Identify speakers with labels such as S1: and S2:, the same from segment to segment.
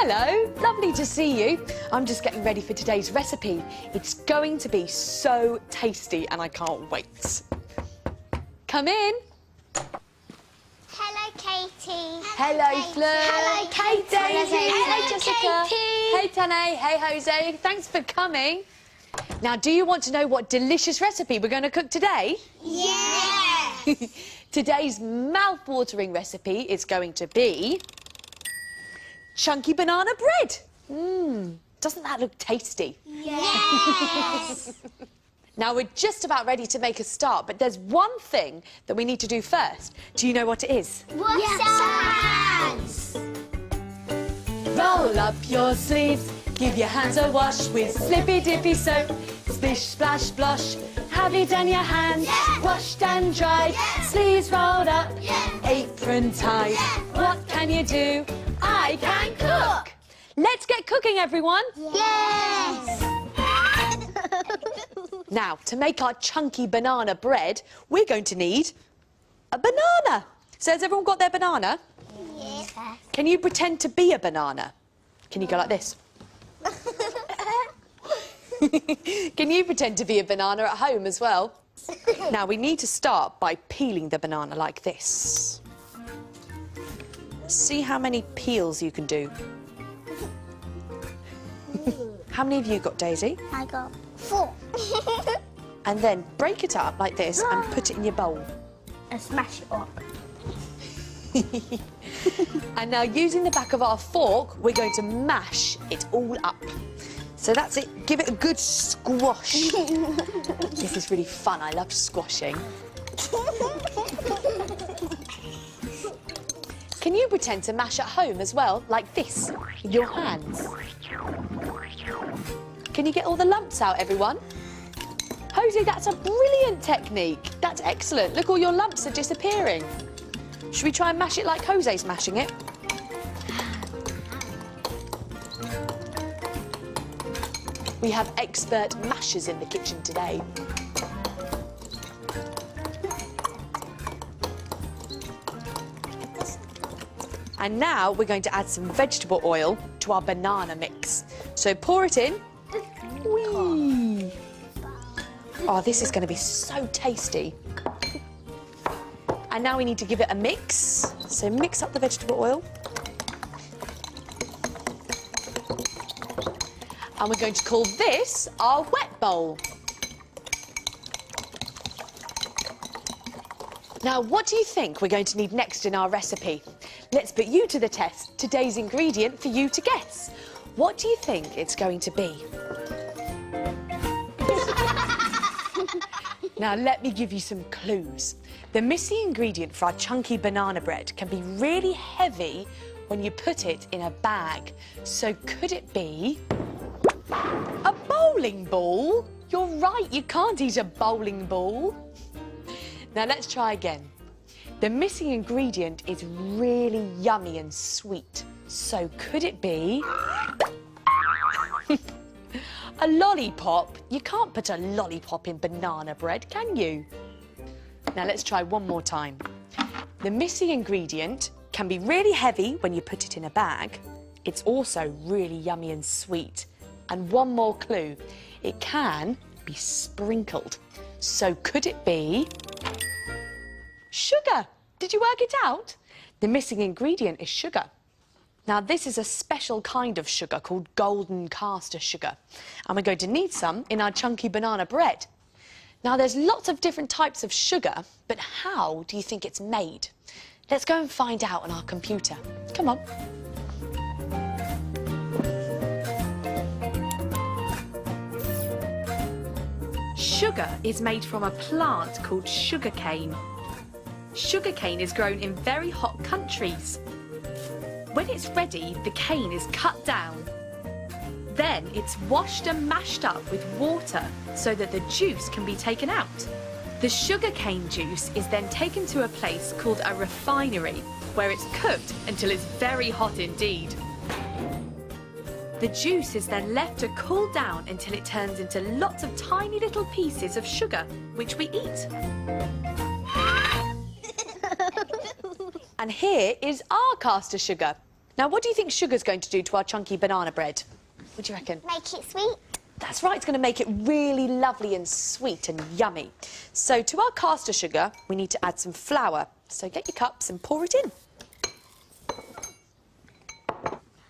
S1: Hello, lovely to see you. I'm just getting ready for today's recipe. It's going to be so tasty and I can't wait. Come in.
S2: Hello, Katy.
S1: Hello, Fleur.
S2: Hello, Katy.
S1: Hey, Jessica.
S2: Katy.
S1: Hey, Tane. Hey, Jose. Thanks for coming. Now, do you want to know what delicious recipe we're going to cook today?
S2: Yes.
S1: Today's mouth-watering recipe is going to be chunky banana bread. Doesn't that look tasty?
S2: Yes.
S1: Now, we're just about ready to make a start, but there's one thing that we need to do first. Do you know what it is?
S2: Wash our hands.
S1: Roll up your sleeves, give your hands a wash with slippy-dippy soap. Splish, splash, splosh, have you done your hands?
S2: Yeah.
S1: Washed and dried,
S2: Yeah.
S1: sleeves rolled up,
S2: Yeah.
S1: apron tied.
S2: Yeah.
S1: What can you do? I can cook! Let's get cooking, everyone!
S2: Yes.
S1: Now, to make our chunky banana bread, we're going to need a banana. So has everyone got their banana?
S2: Yes.
S1: Can you pretend to be a banana? Can you go like this? Can you pretend to be a banana at home as well? Now, we need to start by peeling the banana like this. See how many peels you can do. How many have you got, Daisy?
S2: I got 4.
S1: And then break it up like this and put it in your bowl.
S2: And smash it up.
S1: And now, using the back of our fork, we're going to mash it all up. So that's it. Give it a good squash. This is really fun. I love squashing. Can you pretend to mash at home as well, like this, with your hands? Can you get all the lumps out, everyone? Jose, that's a brilliant technique. That's excellent. Look, all your lumps are disappearing. Should we try and mash it like Jose's mashing it? We have expert mashers in the kitchen today. And now we're going to add some vegetable oil to our banana mix. So pour it in. Whee! Oh, this is going to be so tasty. And now we need to give it a mix. So mix up the vegetable oil. And we're going to call this our wet bowl. Now, what do you think we're going to need next in our recipe? Let's put you to the test. Today's ingredient for you to guess. What do you think it's going to be? Now, let me give you some clues. The missing ingredient for our chunky banana bread can be really heavy when you put it in a bag. So could it be a bowling ball? You're right, you can't eat a bowling ball. Now, let's try again. The missing ingredient is really yummy and sweet. So could it be a lollipop? You can't put a lollipop in banana bread, can you? Now, let's try one more time. The missing ingredient can be really heavy when you put it in a bag. It's also really yummy and sweet. And one more clue. It can be sprinkled. So could it be sugar? Did you work it out? The missing ingredient is sugar. Now, this is a special kind of sugar called golden caster sugar. And we're going to need some in our chunky banana bread. Now, there's lots of different types of sugar, but how do you think it's made? Let's go and find out on our computer. Come on. Sugar is made from a plant called sugarcane. Sugarcane is grown in very hot countries. When it's ready, the cane is cut down. Then it's washed and mashed up with water so that the juice can be taken out. The sugarcane juice is then taken to a place called a refinery, where it's cooked until it's very hot indeed. The juice is then left to cool down until it turns into lots of tiny little pieces of sugar, which we eat. And here is our caster sugar. Now, what do you think sugar's going to do to our chunky banana bread? What do you reckon?
S2: Make it sweet.
S1: That's right, it's going to make it really lovely and sweet and yummy. So to our caster sugar, we need to add some flour. So get your cups and pour it in.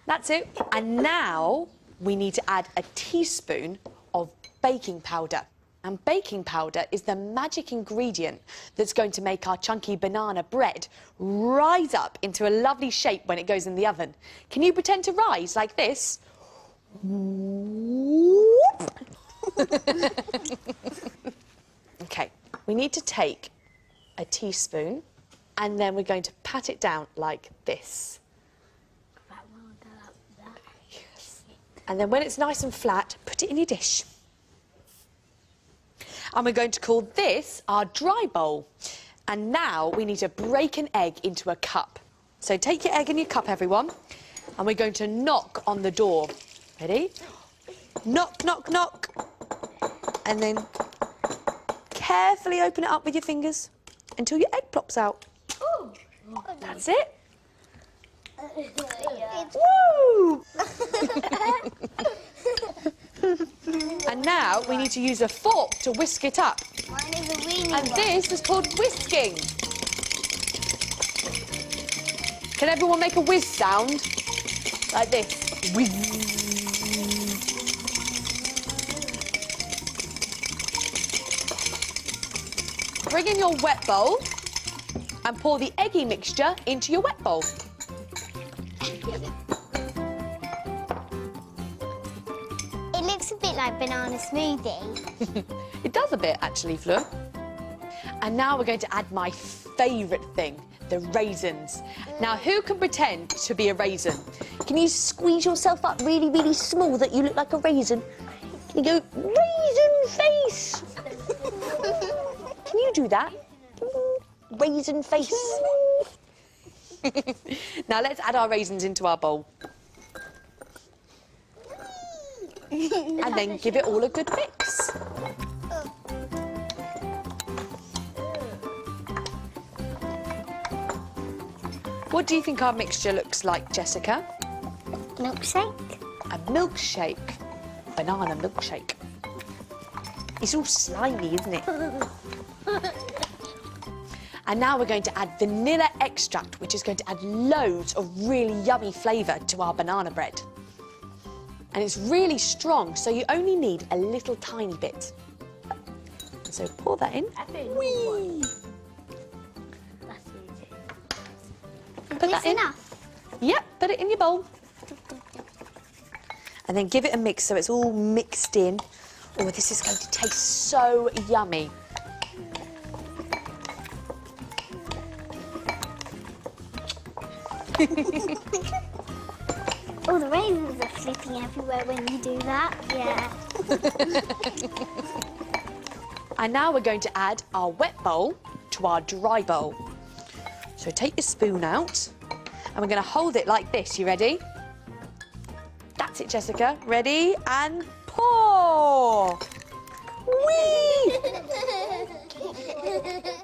S1: That's it. And now we need to add a teaspoon of baking powder. And baking powder is the magic ingredient that's going to make our chunky banana bread rise up into a lovely shape when it goes in the oven. Can you pretend to rise like this? OK, we need to take a teaspoon and then we're going to pat it down like this. Yes. And then when it's nice and flat, put it in your dish. And we're going to call this our dry bowl. And now we need to break an egg into a cup. So take your egg in your cup, everyone, and we're going to knock on the door. Ready? Knock, knock, knock. And then carefully open it up with your fingers until your egg plops out.
S2: Ooh.
S1: That's it. Woo! And now we need to use a fork to whisk it up.
S2: Mine is a weenie
S1: And
S2: one.
S1: this is called whisking. Can everyone make a whiz sound? Like this. Whiz. Bring in your wet bowl and pour the eggy mixture into your wet bowl.
S2: It looks a bit like banana smoothie.
S1: It does a bit, actually, Fleur. And now we're going to add my favourite thing, the raisins. Now, who can pretend to be a raisin? Can you squeeze yourself up really, really small that you look like a raisin? Can you go, raisin face? Can you do that? Raisin face. Now, let's add our raisins into our bowl. And then give it all a good mix. What do you think our mixture looks like, Jessica?
S2: Milkshake.
S1: A milkshake. Banana milkshake. It's all slimy, isn't it? And now we're going to add vanilla extract, which is going to add loads of really yummy flavour to our banana bread. And it's really strong, so you only need a little tiny bit. So pour that in. Whee! Put that in.
S2: Enough.
S1: Yep, put it in your bowl. And then give it a mix so it's all mixed in. Oh, this is going to taste so yummy.
S2: Oh, the raisins are flipping everywhere when you do that. Yeah.
S1: And now we're going to add our wet bowl to our dry bowl. So take your spoon out and we're going to hold it like this. You ready? That's it, Jessica. Ready? And pour! Whee!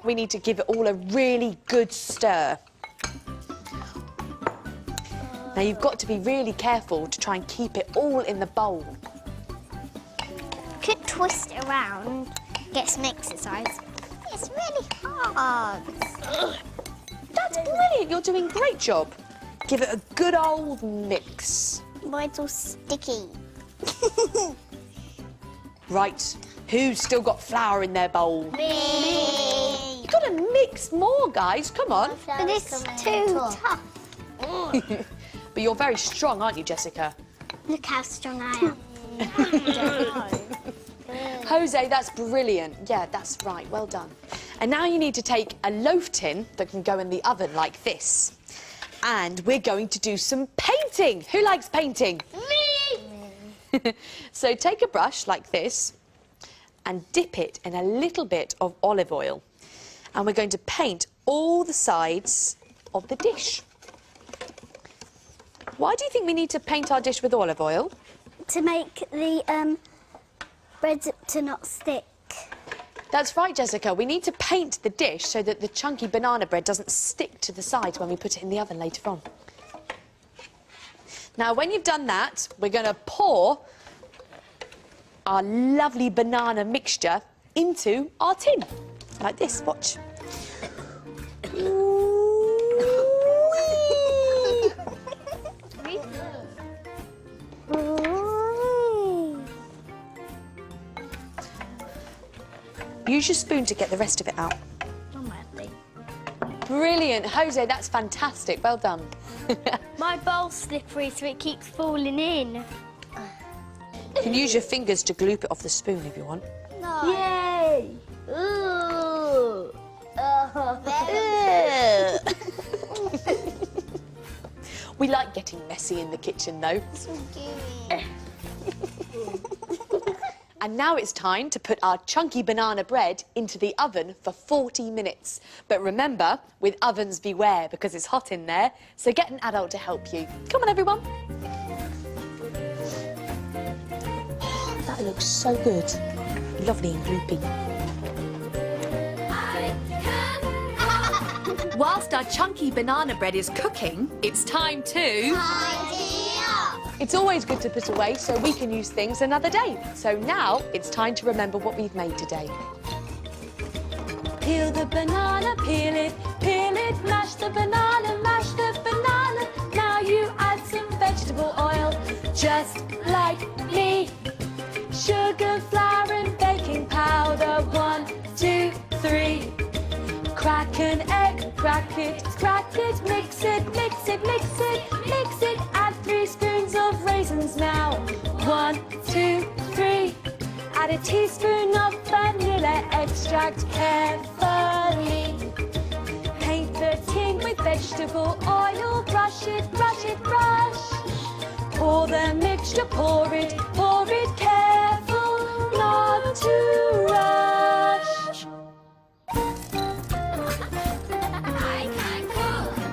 S1: We need to give it all a really good stir. Now, you've got to be really careful to try and keep it all in the bowl.
S2: Could twist it around, get some exercise. It's really hard.
S1: That's brilliant. You're doing a great job. Give it a good old mix.
S2: Mine's all sticky.
S1: Right. Who's still got flour in their bowl?
S2: Me.
S1: You've got to mix more, guys. Come on.
S2: But it's too tough.
S1: But you're very strong, aren't you, Jessica?
S2: Look how strong I am.
S1: Jose, that's brilliant. Yeah, that's right. Well done. And now you need to take a loaf tin that can go in the oven like this. And we're going to do some painting. Who likes painting?
S2: Me.
S1: So take a brush like this and dip it in a little bit of olive oil. And we're going to paint all the sides of the dish. Why do you think we need to paint our dish with olive oil?
S2: To make the bread to not stick.
S1: That's right, Jessica. We need to paint the dish so that the chunky banana bread doesn't stick to the sides when we put it in the oven later on. Now, when you've done that, we're going to pour our lovely banana mixture into our tin. Like this, watch. Use your spoon to get the rest of it out. Brilliant, Jose, that's fantastic. Well done.
S2: My bowl's slippery, so it keeps falling in.
S1: You can use your fingers to gloop it off the spoon if you want.
S2: No. Yay! Ooh.
S1: We like getting messy in the kitchen, though.
S2: So gooey.
S1: And now it's time to put our chunky banana bread into the oven for 40 minutes. But remember, with ovens beware, because it's hot in there, so get an adult to help you. Come on, everyone. Oh, that looks so good. Lovely and gloopy. Whilst our chunky banana bread is cooking, it's time to... It's always good to put away so we can use things another day. So now it's time to remember what we've made today. Peel the banana, peel it, mash the banana, mash the banana. Now you add some vegetable oil, just like me. Sugar, flour and baking powder, 1, 2, 3. Crack an egg, crack it, mix it, mix it, mix it, mix it. Add 3 spoons of raisins now. 1, 2, 3. Add a teaspoon of vanilla extract carefully. Paint the tin with vegetable oil. Brush it, brush it, brush. Pour the mixture, pour it careful, not to rush.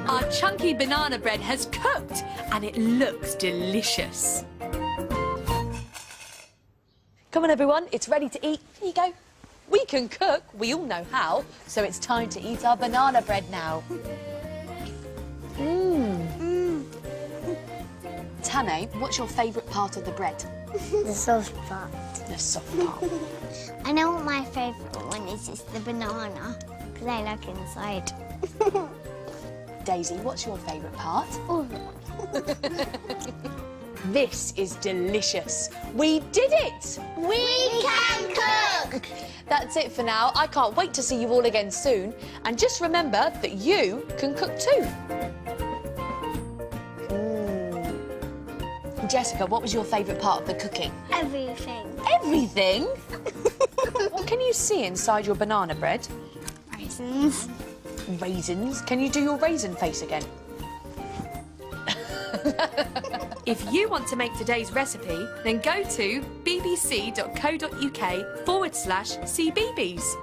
S1: Our chunky banana bread has cooked and it looks delicious. Come on, everyone, it's ready to eat. Here you go. We can cook, we all know how, so it's time to eat our banana bread now. Tame, what's your favourite part of the bread?
S2: The soft part.
S1: The soft part.
S2: I know what my favourite one is. It's the banana, because I like inside.
S1: Daisy, what's your favourite part?
S2: Oh.
S1: This is delicious. We did it!
S2: We can cook!
S1: That's it for now. I can't wait to see you all again soon. And just remember that you can cook too. Jessica, what was your favourite part of the cooking?
S2: Everything.
S1: Everything? What can you see inside your banana bread?
S2: Raisins.
S1: Raisins? Can you do your raisin face again? If you want to make today's recipe, then go to bbc.co.uk/CBeebies.